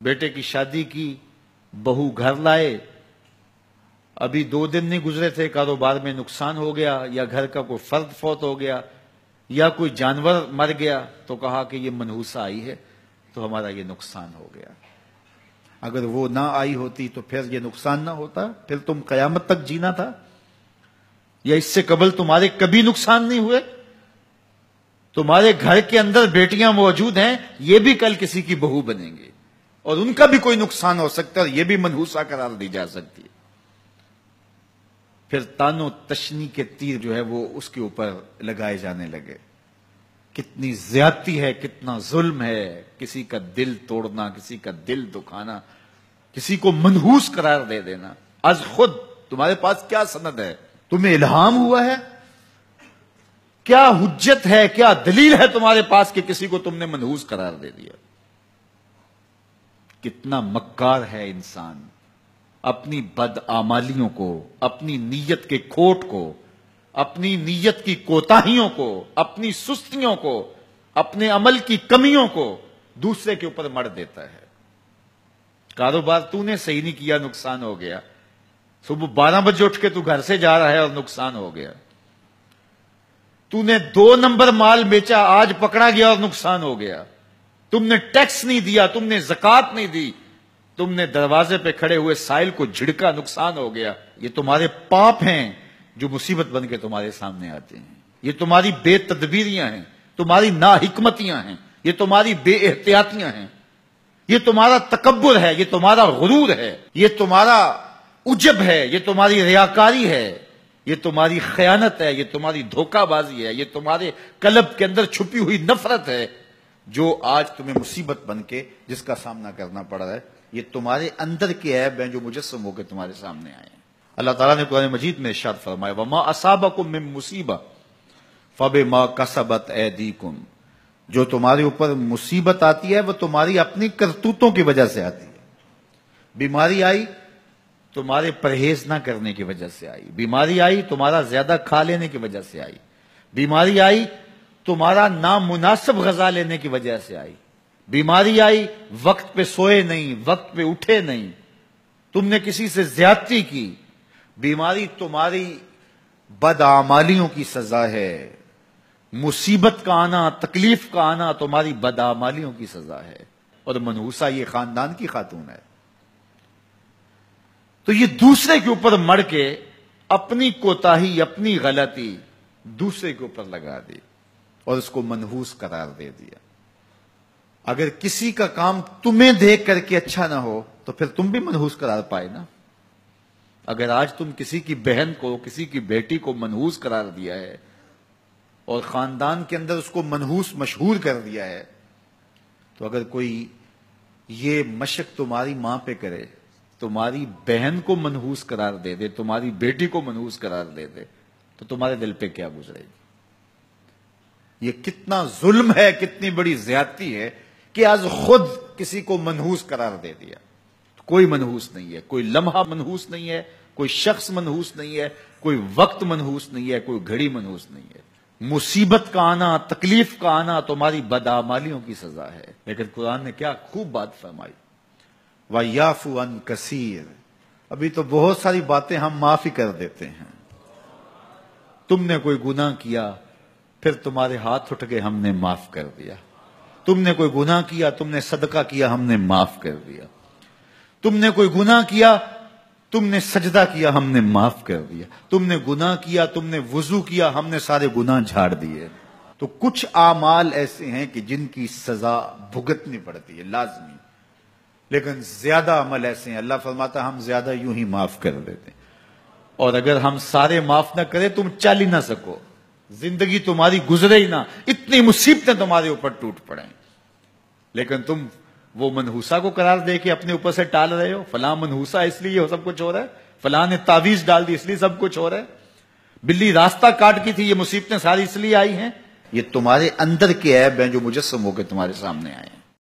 بیٹے کی شادی کی، بہو گھر لائے، ابھی 2 دن نہیں گزرے تھے، کاروبار میں نقصان ہو گیا، یا گھر کا کوئی فرد فوت ہو گیا، یا کوئی جانور مر گیا، تو کہا کہ یہ منحوسہ آئی ہے تو ہمارا یہ نقصان ہو گیا۔ اگر وہ نہ آئی ہوتی تو پھر یہ نقصان نہ ہوتا، پھر تم قیامت تک جینا تھا، یا اس سے قبل تمہارے کبھی نقصان نہیں ہوئے؟ تمہارے گھر کے اندر بیٹیاں موجود ہیں، یہ بھی کل کسی کی بہو بنیں گے، اور ان کا بھی کوئی نقصان ہو سکتا ہے، اور یہ بھی منحوسہ قرار دی جا سکتی ہے۔ پھر تان و تشنی کے تیر جو ہے وہ اس کے اوپر لگائے جانے لگے۔ کتنی زیادتی ہے، کتنا ظلم ہے، کسی کا دل توڑنا، کسی کا دل دکھانا، کسی کو منحوس قرار دے دینا۔ از خود تمہارے پاس کیا سند ہے؟ تمہیں الہام ہوا ہے؟ کیا حجت ہے، کیا دلیل ہے تمہارے پاس کہ کسی کو تم نے منحوس قرار دے دیا؟ کتنا مکار ہے انسان، اپنی بدعمالیوں کو، اپنی نیت کے کھوٹ کو، اپنی نیت کی کوتاہیوں کو، اپنی سستیوں کو، اپنے عمل کی کمیوں کو دوسرے کے اوپر مڑ دیتا ہے۔ کاروبار تو نے صحیح نہیں کیا، نقصان ہو گیا۔ صبح 12 بجے اٹھ کے تو گھر سے جا رہا ہے اور نقصان ہو گیا۔ تو نے 2 نمبر مال بیچا، آج پکڑا گیا اور نقصان ہو گیا۔ تم نے ٹیکس نہیں دیا، تم نے زکات نہیں دی، تم نے دروازے پہ کھڑے ہوئے سائل کو جھڑکا، نقصان ہو گیا۔ یہ تمہارے پاپ ہیں جو مصیبت بن کے تمہارے سامنے آتے ہیں، یہ تمہاری بے تدبیریاں ہیں، تمہاری ناحکمتیاں ہیں، یہ تمہاری بے احتیاطیاں ہیں، یہ تمہارا تکبر ہے، یہ تمہارا غرور ہے، یہ تمہارا عجب ہے، یہ تمہاری ریاکاری ہے، یہ تمہاری خیانت ہے، یہ تمہاری دھوکہ بازی ہے، یہ تمہارے قلب کے اندر چھپی ہوئی نفرت ہے، جو آج تمہیں مصیبت بن کے جس کا سامنا کرنا پڑ رہا ہے۔ یہ تمہارے اندر کے عیب ہیں جو مجسم ہو کے تمہارے سامنے آئے ہیں۔ اللہ تعالیٰ نے قرآن مجید میں ارشاد فرمایا وَمَا أَصَابَكُم مِّن مُّصِيبَةٍ فَبِمَا كَسَبَتْ أَيْدِيكُمْ، جو تمہارے اوپر مصیبت آتی ہے وہ تمہاری اپنی کرتوتوں کی وجہ سے آتی ہے۔ بیماری آئی تمہارے پرہیز نہ کرنے کی وجہ سے آئی، بیماری آئی تمہارا زیادہ کھا لینے کی وجہ سے آئی، بیماری آئی تمہارا نامناسب غذا لینے کی وجہ سے آئی، بیماری آئی وقت پہ سوئے نہیں، وقت پہ اٹھے نہیں، تم نے کسی سے زیادتی کی، بیماری تمہاری بدعمالیوں کی سزا ہے، مصیبت کا آنا، تکلیف کا آنا تمہاری بدعمالیوں کی سزا ہے، اور منحوسہ یہ خاندان کی خاتون ہے۔ تو یہ دوسرے کے اوپر مڑ کے اپنی کوتاہی، اپنی غلطی دوسرے کے اوپر لگا دی اور اس کو منحوس قرار دے دیا۔ اگر کسی کا کام تمہیں دیکھ کر کے اچھا نہ ہو تو پھر تم بھی منحوس قرار پائے نا۔ اگر آج تم کسی کی بہن کو، کسی کی بیٹی کو منحوس قرار دیا ہے اور خاندان کے اندر اس کو منحوس مشہور کر دیا ہے، تو اگر کوئی یہ مشق تمہاری ماں پہ کرے، تمہاری بہن کو منحوس قرار دے دے، تمہاری بیٹی کو منحوس قرار دے دے، تو تمہارے دل پہ کیا گزرے گی؟ یہ کتنا ظلم ہے، کتنی بڑی زیادتی ہے کہ آج خود کسی کو منحوس قرار دے دیا۔ کوئی منحوس نہیں ہے، کوئی لمحہ منحوس نہیں ہے، کوئی شخص منحوس نہیں ہے، کوئی وقت منحوس نہیں ہے، کوئی گھڑی منحوس نہیں ہے۔ مصیبت کا آنا، تکلیف کا آنا تمہاری بدعمالیوں کی سزا ہے۔ لیکن قرآن نے کیا خوب بات فرمائی، وَيَعْفُو عَنْ كَثِيرٍ، ابھی تو بہت ساری باتیں ہم معاف ہی کر دیتے ہیں۔ تم نے کوئی گناہ کیا، پھر تمہارے ہاتھ اٹھ کے ہم نے معاف کر دیا۔ تم نے کوئی گناہ کیا، تم نے صدقہ کیا، ہم نے معاف کر دیا۔ تم نے کوئی گناہ کیا، تم نے سجدہ کیا، ہم نے معاف کر دیا۔ تم نے گناہ کیا، تم نے وضو کیا، ہم نے سارے گناہ جھاڑ دیے۔ تو کچھ اعمال ایسے ہیں کہ جن کی سزا بھگتنی پڑتی ہے لازمی، لیکن زیادہ عمل ایسے ہیں اللہ فرماتا ہم زیادہ یوں ہی معاف کر دیتے ہیں، اور اگر ہم سارے معاف نہ کریں تم چل ہی نہ سکو، زندگی تمہاری گزرے ہی نہ، اتنی مصیبتیں تمہارے اوپر ٹوٹ پڑیں، لیکن تم وہ منحوسہ کو قرار دے کے اپنے اوپر سے ٹال رہے ہو۔ فلاں منحوسہ اس لیے سب کچھ ہو رہا ہے، فلاں نے تعویذ ڈال دی اس لیے سب کچھ ہو رہا ہے، بلی راستہ کاٹ کی تھی یہ مصیبتیں ساری اس لیے آئی ہیں۔ یہ تمہارے اندر کے عیب ہیں جو مجسم ہو کے تمہارے سامنے آئے ہیں۔